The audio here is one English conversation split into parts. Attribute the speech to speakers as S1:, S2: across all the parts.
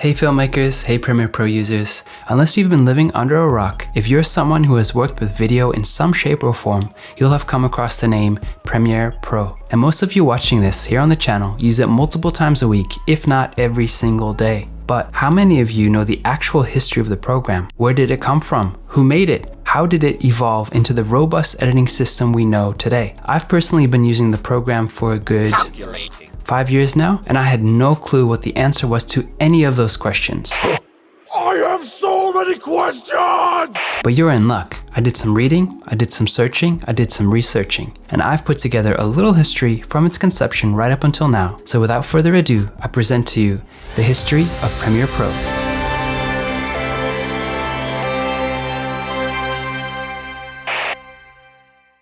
S1: Hey filmmakers, hey Premiere Pro users. Unless you've been living under a rock, if you're someone who has worked with video in some shape or form, you'll have come across the name Premiere Pro. And most of you watching this here on the channel use it multiple times a week, if not every single day. But how many of you know the actual history of the program? Where did it come from? Who made it? How did it evolve into the robust editing system we know today? I've personally been using the program for a good 5 years now, and I had no clue what the answer was to any of those questions.
S2: I have so many questions!
S1: But you're in luck. I did some reading, I did some searching, I did some researching, and I've put together a little history from its conception right up until now. So without further ado, I present to you the history of Premiere Pro.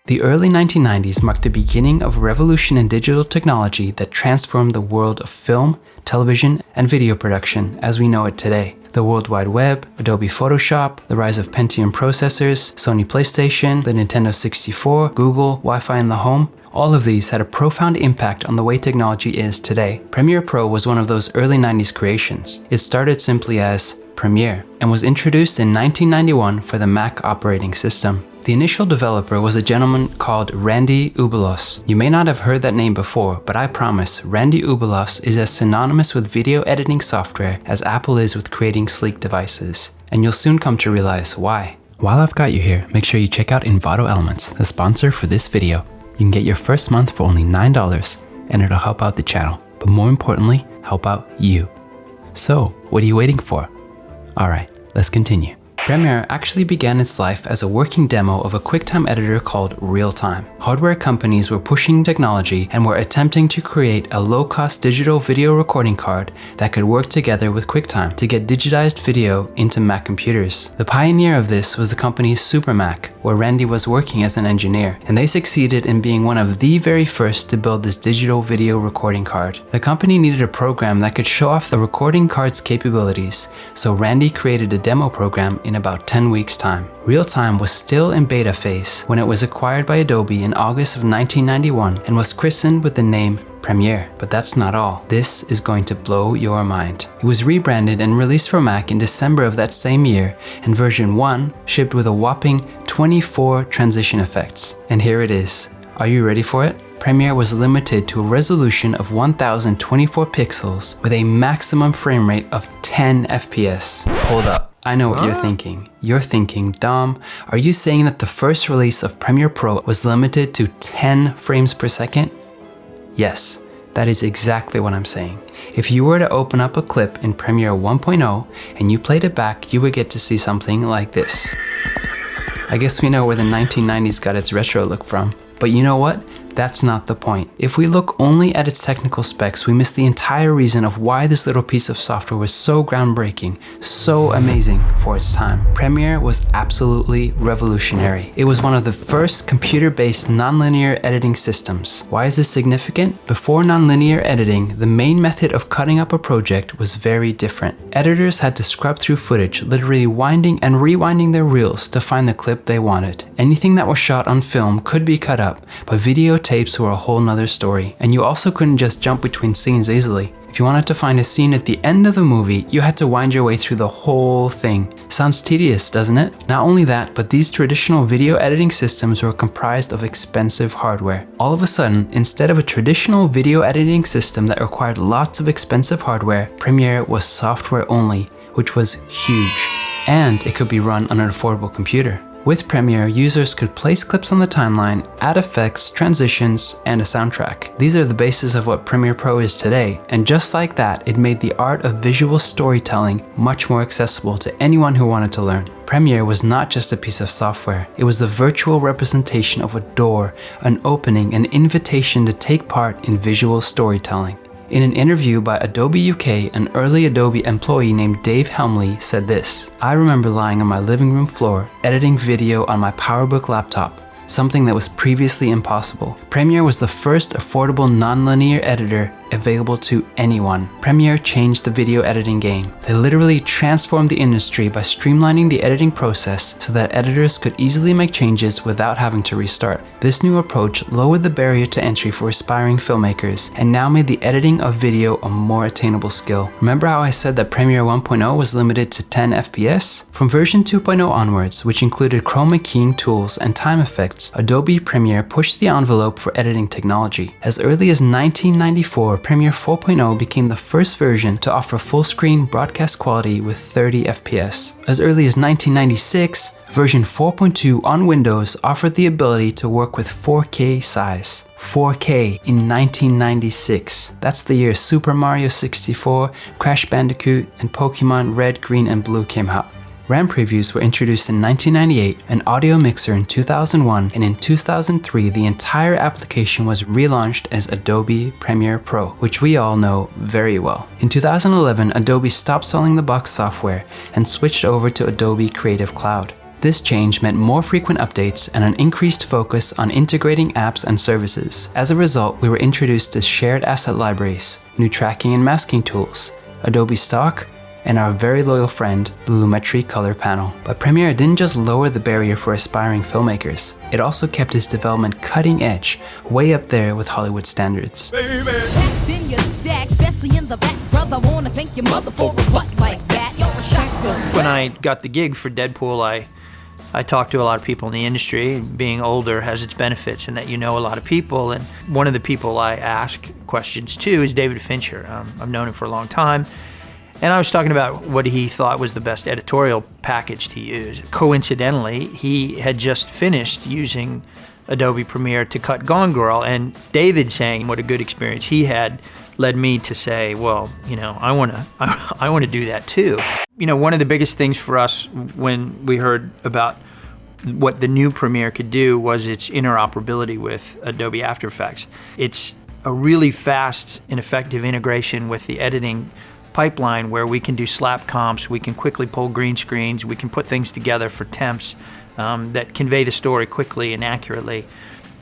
S1: The early 1990s marked the beginning of a revolution in digital technology that transformed the world of film, television, and video production as we know it today. The World Wide Web, Adobe Photoshop, the rise of Pentium processors, Sony PlayStation, the Nintendo 64, Google, Wi-Fi in the home, all of these had a profound impact on the way technology is today. Premiere Pro was one of those early 90s creations. It started simply as Premiere and was introduced in 1991 for the Mac operating system. The initial developer was a gentleman called Randy Ubillos. You may not have heard that name before, but I promise Randy Ubillos is as synonymous with video editing software as Apple is with creating sleek devices. And you'll soon come to realize why. While I've got you here, make sure you check out Envato Elements, the sponsor for this video. You can get your first month for only $9 and it'll help out the channel, but more importantly, help out you. So, what are you waiting for? Alright, let's continue. Premiere actually began its life as a working demo of a QuickTime editor called Realtime. Hardware companies were pushing technology and were attempting to create a low-cost digital video recording card that could work together with QuickTime to get digitized video into Mac computers. The pioneer of this was the company SuperMac, where Randy was working as an engineer, and they succeeded in being one of the very first to build this digital video recording card. The company needed a program that could show off the recording card's capabilities, so Randy created a demo program in about 10 weeks' time. Realtime was still in beta phase when it was acquired by Adobe in August of 1991 and was christened with the name Premiere. But that's not all. This is going to blow your mind. It was rebranded and released for Mac in December of that same year, and version 1 shipped with a whopping 24 transition effects. And here it is. Are you ready for it? Premiere was limited to a resolution of 1024 pixels with a maximum frame rate of 10 FPS. Hold up. I know what you're thinking. You're thinking, Dom, are you saying that the first release of Premiere Pro was limited to 10 frames per second? Yes, that is exactly what I'm saying. If you were to open up a clip in Premiere 1.0 and you played it back, you would get to see something like this. I guess we know where the 1990s got its retro look from. But you know what? That's not the point. If we look only at its technical specs, we miss the entire reason of why this little piece of software was so groundbreaking, so amazing for its time. Premiere was absolutely revolutionary. It was one of the first computer-based nonlinear editing systems. Why is this significant? Before nonlinear editing, the main method of cutting up a project was very different. Editors had to scrub through footage, literally winding and rewinding their reels to find the clip they wanted. Anything that was shot on film could be cut up, but videotapes were a whole nother story, and you also couldn't just jump between scenes easily. If you wanted to find a scene at the end of the movie, you had to wind your way through the whole thing. Sounds tedious, doesn't it? Not only that, but these traditional video editing systems were comprised of expensive hardware. All of a sudden, instead of a traditional video editing system that required lots of expensive hardware, Premiere was software only, which was huge. And it could be run on an affordable computer. With Premiere, users could place clips on the timeline, add effects, transitions, and a soundtrack. These are the basis of what Premiere Pro is today, and just like that, it made the art of visual storytelling much more accessible to anyone who wanted to learn. Premiere was not just a piece of software, it was the virtual representation of a door, an opening, an invitation to take part in visual storytelling. In an interview by Adobe UK, an early Adobe employee named Dave Helmley said this: "I remember lying on my living room floor, editing video on my PowerBook laptop, something that was previously impossible. Premiere was the first affordable nonlinear editor available to anyone. Premiere changed the video editing game. They literally transformed the industry by streamlining the editing process so that editors could easily make changes without having to restart. This new approach lowered the barrier to entry for aspiring filmmakers and now made the editing of video a more attainable skill. Remember how I said that Premiere 1.0 was limited to 10 FPS? From version 2.0 onwards, which included chroma keying tools and time effects, Adobe Premiere pushed the envelope for editing technology. As early as 1994, Premiere 4.0 became the first version to offer full-screen broadcast quality with 30 FPS. As early as 1996, version 4.2 on Windows offered the ability to work with 4K size. 4K in 1996. That's the year Super Mario 64, Crash Bandicoot, and Pokemon Red, Green, and Blue came out. RAM previews were introduced in 1998, an audio mixer in 2001, and in 2003 the entire application was relaunched as Adobe Premiere Pro, which we all know very well. In 2011, Adobe stopped selling the box software and switched over to Adobe Creative Cloud. This change meant more frequent updates and an increased focus on integrating apps and services. As a result, we were introduced to shared asset libraries, new tracking and masking tools, Adobe Stock, and our very loyal friend, the Lumetri Color Panel. But Premiere didn't just lower the barrier for aspiring filmmakers, it also kept its development cutting edge, way up there with Hollywood standards.
S3: When I got the gig for Deadpool, I talked to a lot of people in the industry. Being older has its benefits in that you know a lot of people, and one of the people I ask questions to is David Fincher. I've known him for a long time. And I was talking about what he thought was the best editorial package to use. Coincidentally, he had just finished using Adobe Premiere to cut Gone Girl, and David saying what a good experience he had led me to say, well, you know, I want to do that too. You know, one of the biggest things for us when we heard about what the new Premiere could do was its interoperability with Adobe After Effects. It's a really fast and effective integration with the editing pipeline where we can do slap comps, we can quickly pull green screens, we can put things together for temps that convey the story quickly and accurately.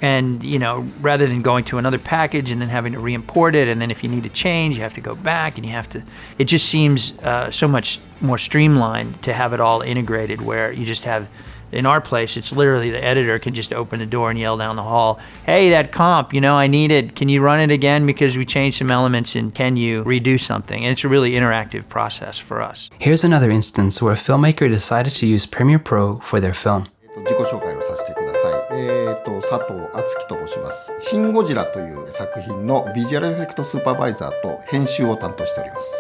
S3: And, you know, rather than going to another package and then having to re-import it, and then if you need to change, you have to go back and you have to, it just seems so much more streamlined to have it all integrated where you just have, in our place, it's literally the editor can just open the door and yell down the hall, hey, that comp, you know, I need it. Can you run it again because we changed some elements, and can you redo something? And it's a really interactive process for us.
S1: Here's another instance where a filmmaker decided to use Premiere Pro for their film.
S4: 自己紹介をさせてください。佐藤敦樹と申します。シン・ゴジラという作品のビジュアルエフェクトスーパーバイザーと編集を担当しております。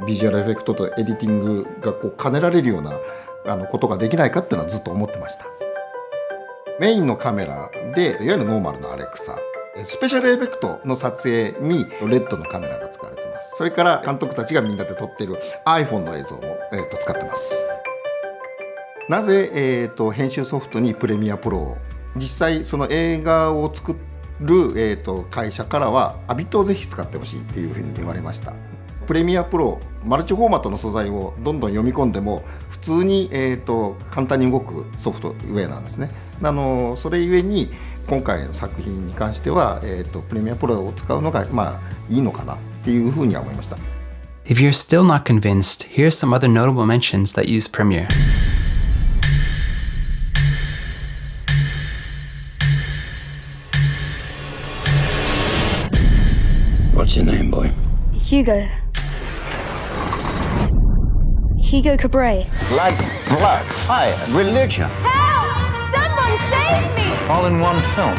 S4: ビジュアルエフェクトとエディティングがこう兼ねられるようなことができないかっていうのはずっと思ってました。メインのカメラでいわゆるノーマルのアレクサ、スペシャルエフェクトの撮影にレッドのカメラが使われています。それから監督たちがみんなで撮っている iPhone の映像も、使ってます。なぜ、編集ソフトにプレミアプロを、実際その映画を作る、会社からはアビットをぜひ使ってほしいっていうふうに言われました。プレミアプロ、マルチフォーマットの素材をどんどん読み込んでも普通に、簡単に動くソフトウェアなんですね。それゆえに今回の作品に関しては、プレミアプロを使うのがいいのかなっていうふうには思いました。
S1: If you're still not convinced, here's some other notable mentions that use Premiere.
S5: What's your name, boy?
S6: Hugo. Hugo Cabret.
S5: Blood, fire, religion.
S6: Help! Someone save me!
S5: All in one film.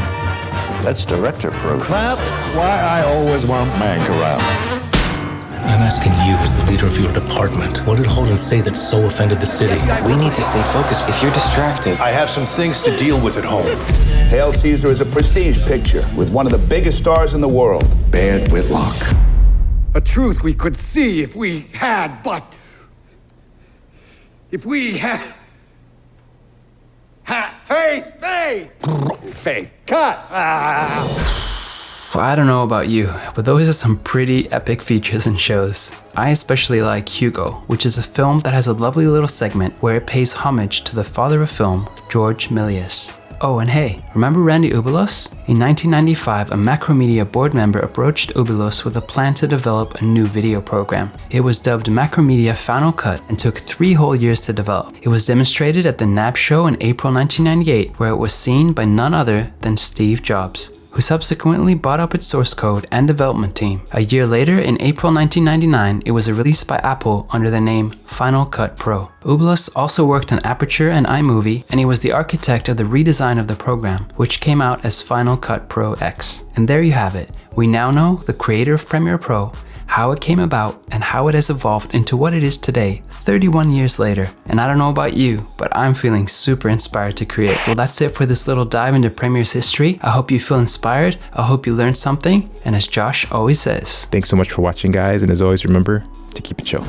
S5: That's director proof.
S2: That's why I always want Mank around.
S7: I'm asking you as the leader of your department. What did Holden say that so offended the city?
S8: We need to stay focused. If you're distracted...
S2: I have some things to deal with at home. Hail Caesar is a prestige picture with one of the biggest stars in the world, Baird Whitlock.
S9: A truth we could see if we had, but... If we had... Faith! Cut!
S1: Well, I don't know about you, but those are some pretty epic features and shows. I especially like Hugo, which is a film that has a lovely little segment where it pays homage to the father of film, George Méliès. Oh, and hey, remember Randy Ubillos? In 1995, a Macromedia board member approached Ubillos with a plan to develop a new video program. It was dubbed Macromedia Final Cut and took 3 whole years to develop. It was demonstrated at the NAB show in April 1998, where it was seen by none other than Steve Jobs, who subsequently bought up its source code and development team. A year later, in April 1999, it was released by Apple under the name Final Cut Pro. Ubillos also worked on Aperture and iMovie, and he was the architect of the redesign of the program, which came out as Final Cut Pro X. And there you have it. We now know the creator of Premiere Pro, how it came about, and how it has evolved into what it is today, 31 years later. And I don't know about you, but I'm feeling super inspired to create. Well, that's it for this little dive into Premiere's history. I hope you feel inspired. I hope you learned something. And as Josh always says,
S10: thanks so much for watching, guys. And as always, remember to keep it chill.